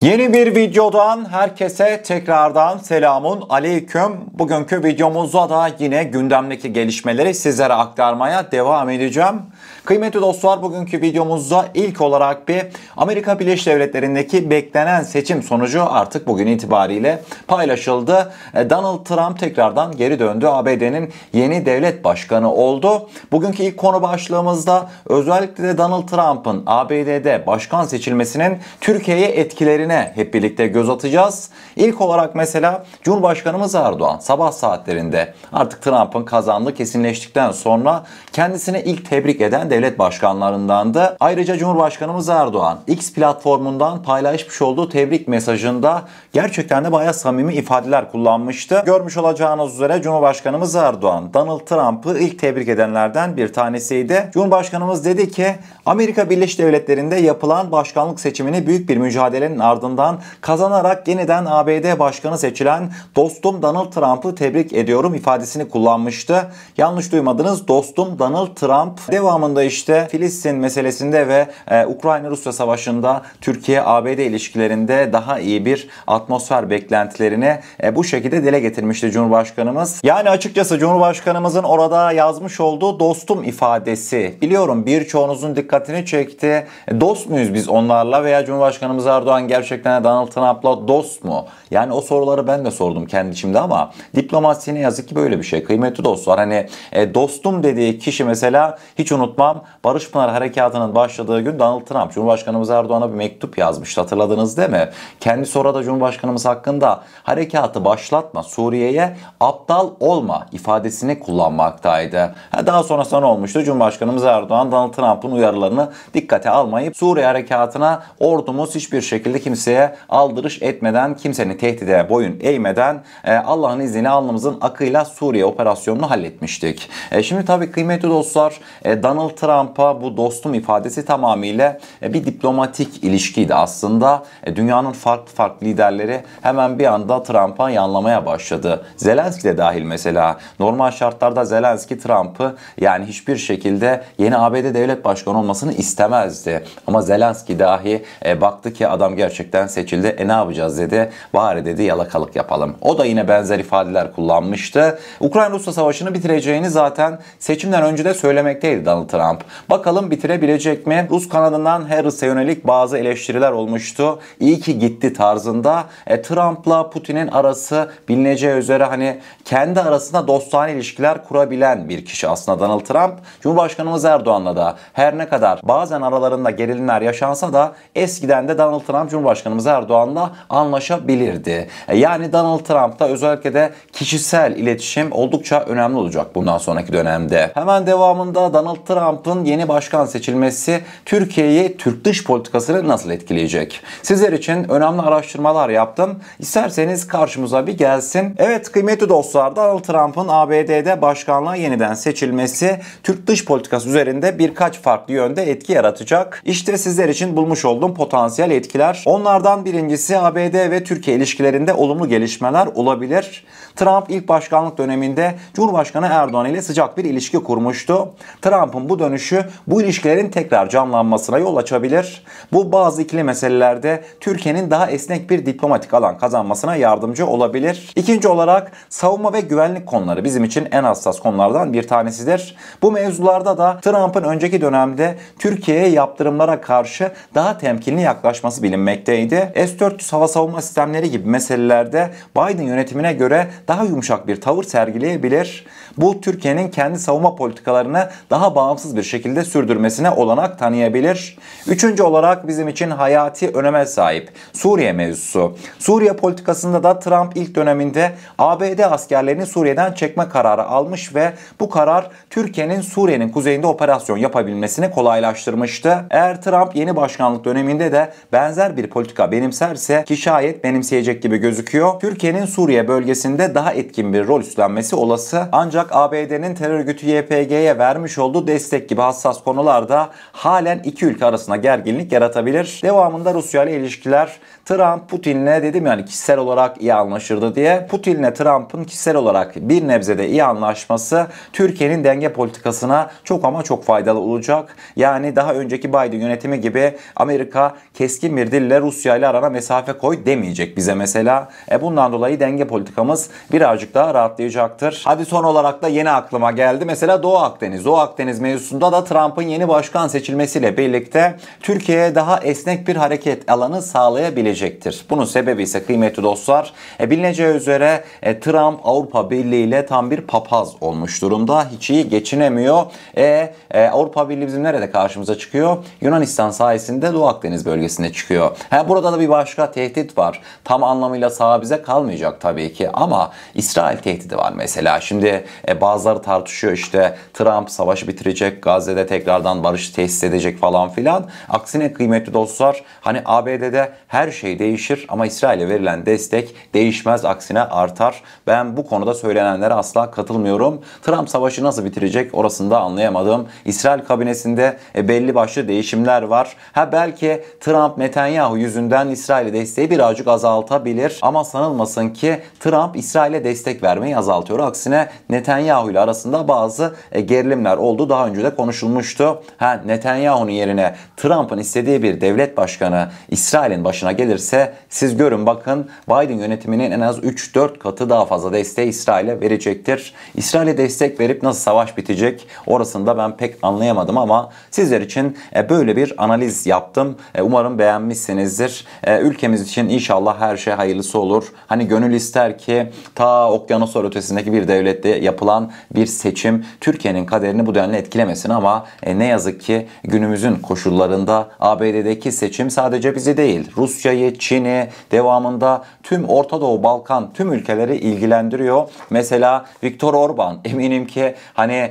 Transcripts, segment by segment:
Yeni bir videodan herkese tekrardan selamun aleyküm. Bugünkü videomuzda da yine gündemdeki gelişmeleri sizlere aktarmaya devam edeceğim. Kıymetli dostlar, bugünkü videomuzda ilk olarak bir Amerika Birleşik Devletleri'ndeki beklenen seçim sonucu artık bugün itibariyle paylaşıldı. Donald Trump tekrardan geri döndü. ABD'nin yeni devlet başkanı oldu. Bugünkü ilk konu başlığımızda özellikle de Donald Trump'ın ABD'de başkan seçilmesinin Türkiye'ye etkilerine hep birlikte göz atacağız. İlk olarak mesela Cumhurbaşkanımız Erdoğan sabah saatlerinde artık Trump'ın kazandığı kesinleştikten sonra kendisine ilk tebrik eden devlet başkanlarındandı. Ayrıca Cumhurbaşkanımız Erdoğan X platformundan paylaşmış olduğu tebrik mesajında gerçekten de bayağı samimi ifadeler kullanmıştı. Görmüş olacağınız üzere Cumhurbaşkanımız Erdoğan Donald Trump'ı ilk tebrik edenlerden bir tanesiydi. Cumhurbaşkanımız dedi ki Amerika Birleşik Devletleri'nde yapılan başkanlık seçimini büyük bir mücadelenin ardından kazanarak yeniden ABD başkanı seçilen dostum Donald Trump'ı tebrik ediyorum ifadesini kullanmıştı. Yanlış duymadınız, dostum Donald Trump. Devamında işte Filistin meselesinde ve Ukrayna-Rusya savaşında Türkiye-ABD ilişkilerinde daha iyi bir atmosfer beklentilerini bu şekilde dile getirmişti Cumhurbaşkanımız. Yani açıkçası Cumhurbaşkanımızın orada yazmış olduğu dostum ifadesi biliyorum birçoğunuzun dikkatini çekti. Dost muyuz biz onlarla veya Cumhurbaşkanımız Erdoğan gerçekten Donald Trump'la dost mu? Yani o soruları ben de sordum kendi içimde ama diplomasi ne yazık ki böyle bir şey. Kıymetli dostlar, hani dostum dediği kişi mesela hiç unutmam, Barış Pınar Harekatı'nın başladığı gün Donald Trump Cumhurbaşkanımız Erdoğan'a bir mektup yazmıştı, hatırladınız değil mi? Kendisi orada Cumhurbaşkanımız hakkında harekatı başlatma, Suriye'ye aptal olma ifadesini kullanmaktaydı. Daha sonrasında ne olmuştu? Cumhurbaşkanımız Erdoğan Donald Trump'ın uyarılarını dikkate almayıp Suriye harekatına ordumuz hiçbir şekilde kimseye aldırış etmeden, kimsenin tehdide boyun eğmeden Allah'ın izniyle alnımızın akıyla Suriye operasyonunu halletmiştik. Şimdi tabii kıymetli dostlar, Donald Trump'a bu dostum ifadesi tamamıyla bir diplomatik ilişkiydi aslında. Dünyanın farklı liderleri hemen bir anda Trump'a yanlamaya başladı. Zelenski de dahil mesela. Normal şartlarda Zelenski Trump'ı yani hiçbir şekilde yeni ABD devlet başkanı olmasını istemezdi. Ama Zelenski dahi baktı ki adam gerçekten seçildi. Ne yapacağız dedi. Bari dedi yalakalık yapalım. O da yine benzer ifadeler kullanmıştı. Ukrayna-Rusya savaşını bitireceğini zaten seçimden önce de söylemekteydi Donald Trump. Bakalım bitirebilecek mi? Rus kanadından Harris'e yönelik bazı eleştiriler olmuştu. İyi ki gitti tarzında. Trump'la Putin'in arası bilineceği üzere hani kendi arasında dostane ilişkiler kurabilen bir kişi aslında Donald Trump. Cumhurbaşkanımız Erdoğan'la da her ne kadar bazen aralarında gerilimler yaşansa da eskiden de Donald Trump Cumhurbaşkanımız Erdoğan'la anlaşabilirdi. Yani Donald Trump'ta özellikle de kişisel iletişim oldukça önemli olacak bundan sonraki dönemde. Hemen devamında Donald Trump'ın yeni başkan seçilmesi Türkiye'yi, Türk dış politikasını nasıl etkileyecek? Sizler için önemli araştırmalar yaptım. İsterseniz karşımıza bir gelsin. Evet kıymetli dostlar, Donald Trump'ın ABD'de başkanlığa yeniden seçilmesi Türk dış politikası üzerinde birkaç farklı yönde etki yaratacak. İşte sizler için bulmuş olduğum potansiyel etkiler. Onlardan birincisi ABD ve Türkiye ilişkilerinde olumlu gelişmeler olabilir. Trump ilk başkanlık döneminde Cumhurbaşkanı Erdoğan ile sıcak bir ilişki kurmuştu. Trump'ın bu dönüşü bu ilişkilerin tekrar canlanmasına yol açabilir. Bu bazı ikili meselelerde Türkiye'nin daha esnek bir diplomatik alan kazanmasına yardımcı olabilir. İkinci olarak savunma ve güvenlik konuları bizim için en hassas konulardan bir tanesidir. Bu mevzularda da Trump'ın önceki dönemde Türkiye'ye yaptırımlara karşı daha temkinli yaklaşması bilinmekteydi. S-400 hava savunma sistemleri gibi meselelerde Biden yönetimine göre daha yumuşak bir tavır sergileyebilir. Bu Türkiye'nin kendi savunma politikalarını daha bağımsız bir şekilde sürdürmesine olanak tanıyabilir. Üçüncü olarak bizim için hayati öneme sahip Suriye mevzusu. Suriye politikasında da Trump ilk döneminde ABD askerlerini Suriye'den çekme kararı almış ve bu karar Türkiye'nin Suriye'nin kuzeyinde operasyon yapabilmesini kolaylaştırmıştı. Eğer Trump yeni başkanlık döneminde de benzer bir politika benimserse ki şayet benimseyecek gibi gözüküyor, Türkiye'nin Suriye bölgesinde daha etkin bir rol üstlenmesi olası. Ancak ABD'nin terör örgütü YPG'ye vermiş olduğu destek destek gibi hassas konularda halen iki ülke arasında gerginlik yaratabilir. Devamında Rusya ile ilişkiler, Trump Putin'le dedim yani kişisel olarak iyi anlaşırdı diye. Putin'le Trump'ın kişisel olarak bir nebzede iyi anlaşması Türkiye'nin denge politikasına çok ama çok faydalı olacak. Yani daha önceki Biden yönetimi gibi Amerika keskin bir dille Rusya ile arana mesafe koy demeyecek bize mesela. Bundan dolayı denge politikamız birazcık daha rahatlayacaktır. Hadi son olarak da yeni aklıma geldi. Mesela Doğu Akdeniz. Doğu Akdeniz mevzusunda da Trump'ın yeni başkan seçilmesiyle birlikte Türkiye'ye daha esnek bir hareket alanı sağlayabilecektir. Bunun sebebi ise kıymetli dostlar, bilineceği üzere Trump Avrupa Birliği ile tam bir papaz olmuş durumda. Hiç iyi geçinemiyor. Avrupa Birliği bizim nerede karşımıza çıkıyor? Yunanistan sayesinde Doğu Akdeniz bölgesinde çıkıyor. Burada da bir başka tehdit var. Tam anlamıyla sağ bize kalmayacak tabii ki ama İsrail tehdidi var mesela. Şimdi bazıları tartışıyor işte Trump savaşı bitirecek, Gazze'de tekrardan barış tesis edecek falan filan. Aksine kıymetli dostlar, hani ABD'de her şey değişir ama İsrail'e verilen destek değişmez, aksine artar. Ben bu konuda söylenenlere asla katılmıyorum. Trump savaşı nasıl bitirecek orasını da anlayamadım. İsrail kabinesinde belli başlı değişimler var. Belki Trump Netanyahu yüzünden İsrail'e desteği birazcık azaltabilir ama sanılmasın ki Trump İsrail'e destek vermeyi azaltıyor. Aksine Netanyahu ile arasında bazı gerilimler oldu. Daha önce de konuşulmuştu. Netanyahu'nun yerine Trump'ın istediği bir devlet başkanı İsrail'in başına gelirse siz görün bakın Biden yönetiminin en az 3-4 katı daha fazla desteği İsrail'e verecektir. İsrail'e destek verip nasıl savaş bitecek orasını da ben pek anlayamadım ama sizler için böyle bir analiz yaptım. Umarım beğenmişsinizdir. Ülkemiz için inşallah her şey hayırlısı olur. Hani gönül ister ki ta okyanuslar ötesindeki bir devlette yapılan bir seçim Türkiye'nin kaderini bu denli etkilemesin ama ne yazık ki günümüzün koşullarında ABD'deki seçim sadece bizi değil, Rusya'yı, Çin'i, devamında tüm Orta Doğu, Balkan tüm ülkeleri ilgilendiriyor. Mesela Viktor Orban eminim ki hani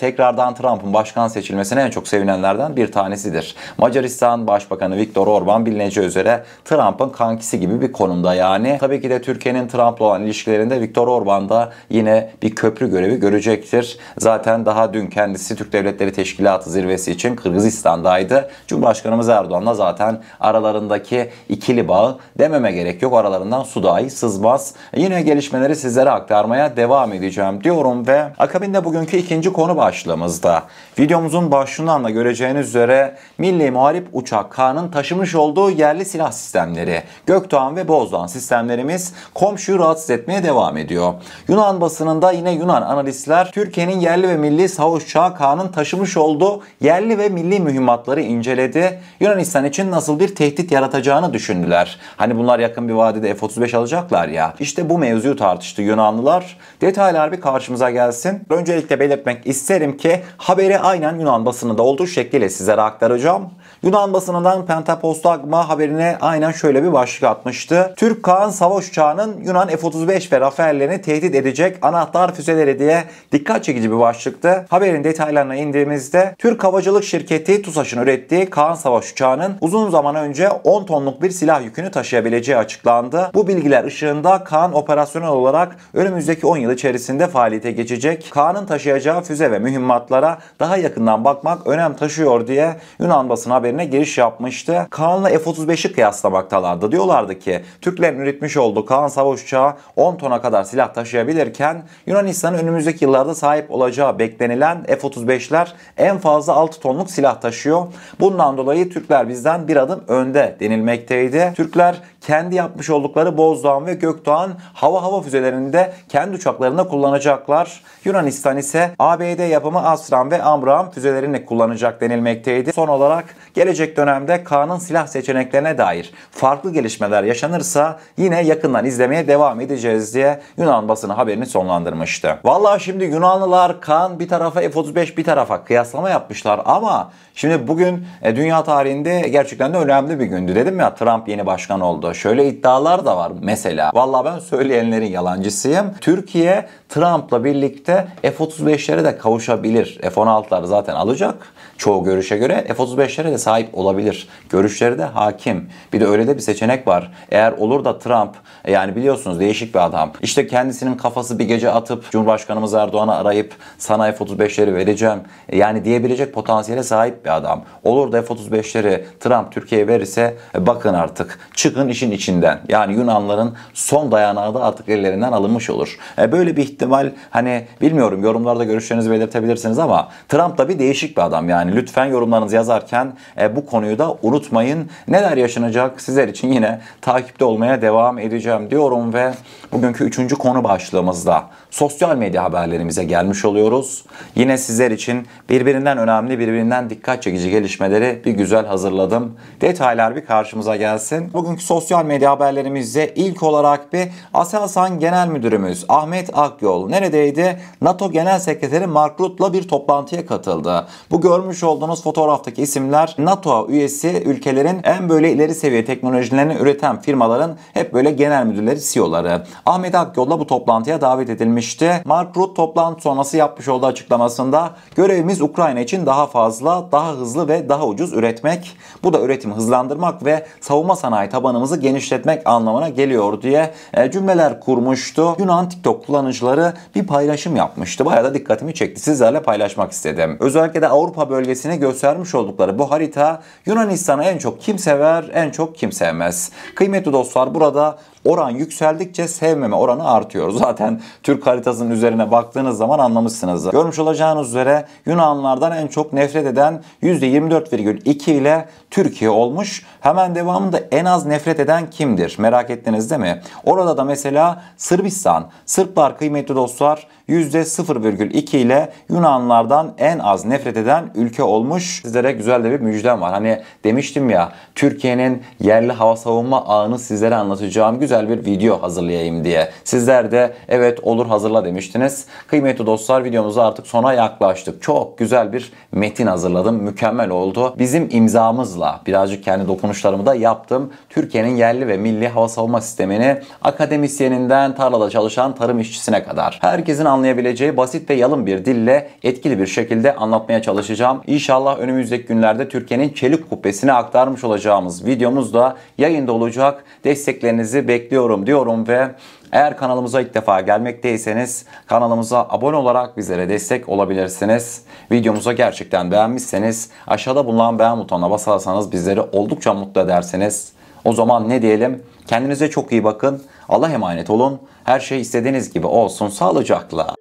tekrardan Trump'ın başkan seçilmesine en çok sevinenlerden bir tanesidir. Macaristan Başbakanı Viktor Orban bilineceği üzere Trump'ın kankisi gibi bir konumda yani. Tabii ki de Türkiye'nin Trump'la olan ilişkilerinde Viktor Orban da yine bir köprü görevi görecektir. Zaten daha dün kendisi Türk Devletleri Teşkilatı zirvesi için Kırgızistan'daydı. Cumhurbaşkanımız Erdoğan'la zaten aralarındaki ikili bağı dememe gerek yok. Aralarından su dahi sızmaz. Yine gelişmeleri sizlere aktarmaya devam edeceğim diyorum ve akabinde bugünkü ikinci konu başlığımızda videomuzun başlığından da göreceğiniz üzere Milli Muharip Uçak K'nın taşımış olduğu yerli silah sistemleri Gökdoğan ve Bozdoğan sistemlerimiz komşuyu rahatsız etmeye devam ediyor. Yunan basınında yine Yunan analistler Türkiye'nin yerli ve milli savaş uçağı K'nın taşımış olduğu yerli ve milli mühimmatları inceledi. Yunanistan için nasıl bir tehdit yaratacağını düşündüler. Hani bunlar yakın bir vadede F-35 alacaklar ya. İşte bu mevzuyu tartıştı Yunanlılar. Detaylar bir karşımıza gelsin. Öncelikle belirtmek isterim ki haberi aynen Yunan basınında olduğu şekliyle sizlere aktaracağım. Yunan basınından Pentapostagma haberine aynen şöyle bir başlık atmıştı. Türk Kaan savaş uçağının Yunan F-35 ve Rafael'lerini tehdit edecek anahtar füzeleri diye dikkat çekici bir başlıktı. Haberin detaylarına indiğimizde Türk Havacılık Şirketi TUSAŞ'ın ürettiği Kaan savaş uçağının uzun zaman önce 10 tonluk bir silah yükünü taşıyabileceği açıklandı. Bu bilgiler ışığında Kaan operasyonel olarak önümüzdeki 10 yıl içerisinde faaliyete geçecek. Kaan'ın taşıyacağı füze ve mühimmatlara daha yakından bakmak önem taşıyor diye Yunan basın haberine giriş yapmıştı. Kaan'la F-35'i kıyaslamaktalardı. Diyorlardı ki Türklerin üretmiş olduğu Kaan savaş uçağı 10 tona kadar silah taşıyabilirken Yunanistan'ın önümüzdeki yıllarda sahip olacağı beklenilen F-35'ler en fazla 6 tonluk silah taşıyor. Bundan dolayı Türkler bizden bir adım önde denilmekteydi. Türkler kendi yapmış oldukları Bozdoğan ve Gökdoğan hava füzelerinde kendi uçaklarında kullanacaklar. Yunanistan ise ABD yapımı Asram ve Amram füzelerini kullanacak denilmekteydi. Son olarak gelecek dönemde Kaan'ın silah seçeneklerine dair farklı gelişmeler yaşanırsa yine yakından izlemeye devam edeceğiz diye Yunan basını haberini sonlandırmıştı. Vallahi şimdi Yunanlılar Kaan bir tarafa F-35 bir tarafa kıyaslama yapmışlar ama şimdi bugün dünya tarihinde gerçekten de önemli bir gündü. Dedim ya Trump yeni başkan oldu. Şöyle iddialar da var mesela. Vallahi ben söyleyenlerin yalancısıyım. Türkiye Trump'la birlikte F-35'lere de kavuşabilir. F-16'lar zaten alacak. çoğu görüşe göre F-35'lere de sahip olabilir. Görüşleri de hakim. Bir de öyle de bir seçenek var. Eğer olur da Trump, yani biliyorsunuz değişik bir adam, İşte kendisinin kafası bir gece atıp Cumhurbaşkanımız Erdoğan'ı arayıp sana F-35'leri vereceğim yani diyebilecek potansiyele sahip bir adam. Olur da F-35'leri Trump Türkiye'ye verirse bakın artık çıkın işin içinden. Yani Yunanların son dayanağı da artık ellerinden alınmış olur. Böyle bir ihtimal, hani bilmiyorum, yorumlarda görüşlerinizi belirtebilirsiniz ama Trump da bir değişik bir adam. Yani lütfen yorumlarınızı yazarken bu konuyu da unutmayın. Neler yaşanacak sizler için yine takipte olmaya devam edeceğim diyorum ve bugünkü 3. konu başlığımızda sosyal medya haberlerimize gelmiş oluyoruz. Yine sizler için birbirinden önemli, birbirinden dikkat çekici gelişmeleri bir güzel hazırladım. Detaylar bir karşımıza gelsin. Bugünkü sosyal medya haberlerimizde ilk olarak bir Aselsan Genel Müdürümüz Ahmet Akyol neredeydi? NATO Genel Sekreteri Mark Rutte'la bir toplantıya katıldı. Bu görmüş olduğunuz fotoğraftaki isimler NATO üyesi ülkelerin en böyle ileri seviye teknolojilerini üreten firmaların hep böyle genel müdürleri, CEO'ları. Ahmet Akyol'la bu toplantıya davet edilmişti. Mark Rutte toplantı sonrası yapmış olduğu açıklamasında görevimiz Ukrayna için daha fazla, daha hızlı ve daha ucuz üretmek. Bu da üretimi hızlandırmak ve savunma sanayi tabanımızı genişletmek anlamına geliyor diye cümleler kurmuştu. Yunan TikTok kullanıcıları bir paylaşım yapmıştı. Bayağı da dikkatimi çekti. Sizlerle paylaşmak istedim. Özellikle de Avrupa bölgesine göstermiş oldukları bu harita Yunanistan'ı en çok kim sever, en çok kim sevmez. Kıymetli dostlar, burada oran yükseldikçe sevmeme oranı artıyor. Zaten Türk haritasının üzerine baktığınız zaman anlamışsınız. Görmüş olacağınız üzere Yunanlılardan en çok nefret eden %24,2 ile Türkiye olmuş. Hemen devamında en az nefret eden kimdir? Merak ettiniz değil mi? Orada da mesela Sırbistan. Sırplar kıymetli dostlar %0,2 ile Yunanlılardan en az nefret eden ülke olmuş. Sizlere güzel de bir müjdem var. Hani demiştim ya, Türkiye'nin yerli hava savunma ağını sizlere anlatacağım güzel bir video hazırlayayım diye. Sizler de evet olur hazırla demiştiniz. Kıymetli dostlar, videomuza artık sona yaklaştık. Çok güzel bir metin hazırladım. Mükemmel oldu. Bizim imzamızla birazcık kendi dokunuşlarımı da yaptım. Türkiye'nin yerli ve milli hava savunma sistemini akademisyeninden tarlada çalışan tarım işçisine kadar herkesin anlayabileceği basit ve yalın bir dille etkili bir şekilde anlatmaya çalışacağım. İnşallah önümüzdeki günlerde Türkiye'nin çelik kubbesine aktarmış olacağımız videomuz da yayında olacak. Desteklerinizi bekliyorum diyorum ve eğer kanalımıza ilk defa gelmekteyseniz kanalımıza abone olarak bizlere destek olabilirsiniz. Videomuza gerçekten beğenmişseniz aşağıda bulunan beğen butonuna basarsanız bizleri oldukça mutlu edersiniz. O zaman ne diyelim? Kendinize çok iyi bakın. Allah'a emanet olun. Her şey istediğiniz gibi olsun. Sağlıcakla.